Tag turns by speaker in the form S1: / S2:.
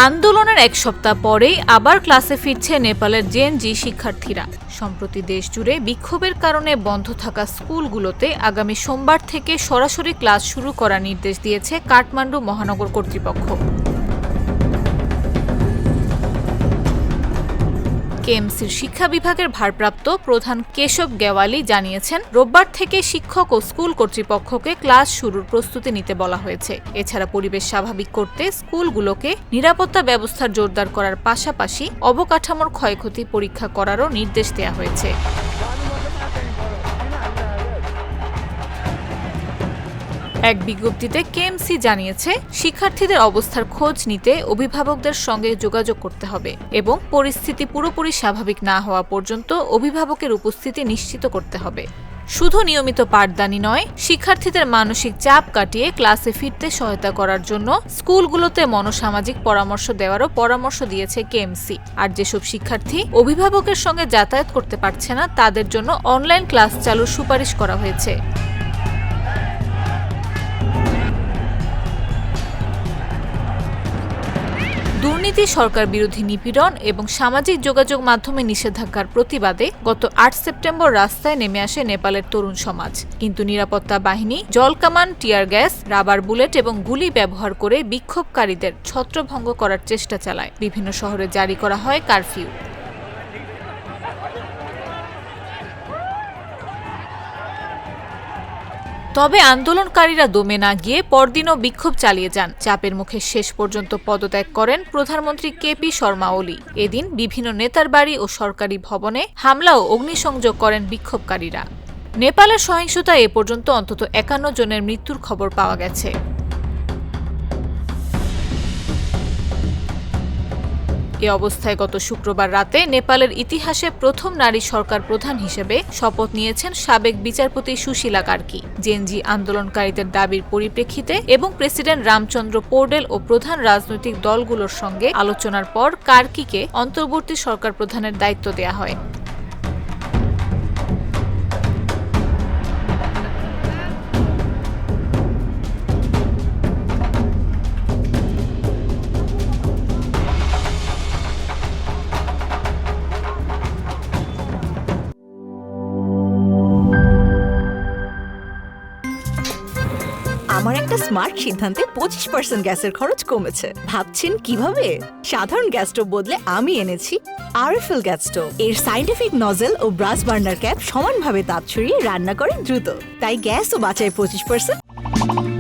S1: আন্দোলনের এক সপ্তাহ পরেই আবার ক্লাসে ফিরছে নেপালের জেএনজি শিক্ষার্থীরা। সম্প্রতি দেশ জুড়ে বিক্ষোভের কারণে বন্ধ থাকা স্কুলগুলোতে আগামী সোমবার থেকে সরাসরি ক্লাস শুরু করার নির্দেশ দিয়েছে কাঠমান্ডু মহানগর কর্তৃপক্ষ। কেএমসির শিক্ষা বিভাগের ভারপ্রাপ্ত প্রধান কেশব গেওয়ালি জানিয়েছেন, রোববার থেকে শিক্ষক ও স্কুল কর্তৃপক্ষকে ক্লাস শুরুর প্রস্তুতি নিতে বলা হয়েছে। এছাড়া পরিবেশ স্বাভাবিক করতে স্কুলগুলোকে নিরাপত্তা ব্যবস্থা জোরদার করার পাশাপাশি অবকাঠামোর ক্ষয়ক্ষতি পরীক্ষা করারও নির্দেশ দেওয়া হয়েছে। এক বিজ্ঞপ্তিতে কেএমসি জানিয়েছে, শিক্ষার্থীদের অবস্থার খোঁজ নিতে অভিভাবকদের সঙ্গে যোগাযোগ করতে হবে এবং পরিস্থিতি পুরোপুরি স্বাভাবিক না হওয়া পর্যন্ত অভিভাবকের উপস্থিতি নিশ্চিত করতে হবে। শুধু নিয়মিত পাঠদানি নয়, শিক্ষার্থীদের মানসিক চাপ কাটিয়ে ক্লাসে ফিরতে সহায়তা করার জন্য স্কুলগুলোতে মনোসামাজিক পরামর্শ দেওয়ারও পরামর্শ দিয়েছে কেএমসি। আর যেসব শিক্ষার্থী অভিভাবকের সঙ্গে যাতায়াত করতে পারছে না, তাদের জন্য অনলাইন ক্লাস চালুর সুপারিশ করা হয়েছে। দুর্নীতি, সরকার বিরোধী নিপীড়ন এবং সামাজিক যোগাযোগ মাধ্যমে নিষেধাজ্ঞার প্রতিবাদে গত ৮ সেপ্টেম্বর রাস্তায় নেমে আসে নেপালের তরুণ সমাজ। কিন্তু নিরাপত্তা বাহিনী জলকামান, টিয়ার গ্যাস, রাবার বুলেট এবং গুলি ব্যবহার করে বিক্ষোভকারীদের ছত্রভঙ্গ করার চেষ্টা চালায়। বিভিন্ন শহরে জারি করা হয় কারফিউ। তবে আন্দোলনকারীরা দমে না গিয়ে পরদিনও বিক্ষোভ চালিয়ে যান। চাপের মুখে শেষ পর্যন্ত পদত্যাগ করেন প্রধানমন্ত্রী কেপি শর্মা ওলি। এদিন বিভিন্ন নেতার বাড়ি ও সরকারি ভবনে হামলা ও অগ্নিসংযোগ করেন বিক্ষোভকারীরা। নেপালের সহিংসতায় এ পর্যন্ত অন্তত ৫১ জনের মৃত্যুর খবর পাওয়া গেছে। এ অবস্থায় গত শুক্রবার রাতে নেপালের ইতিহাসে প্রথম নারী সরকার প্রধান হিসেবে শপথ নিয়েছেন সাবেক বিচারপতি সুশীলা কার্কি। জেএনজি আন্দোলনকারীদের দাবির পরিপ্রেক্ষিতে এবং প্রেসিডেন্ট রামচন্দ্র পৌডেল ও প্রধান রাজনৈতিক দলগুলোর সঙ্গে আলোচনার পর কার্কিকে অন্তর্বর্তী সরকার প্রধানের দায়িত্ব দেয়া হয়।
S2: আমার একটা স্মার্ট সিদ্ধান্তে 25% গ্যাসের খরচ কমেছে। ভাবছেন কিভাবে? সাধারণ গ্যাস স্টোভ বদলে আমি এনেছি আরএফএল গ্যাস স্টোভ। এর সাইন্টিফিক নজল ও ব্রাস বার্নার ক্যাপ সমানভাবে তাপ ছড়িয়ে রান্না করে দ্রুত, তাই গ্যাসও বাঁচায় 25%।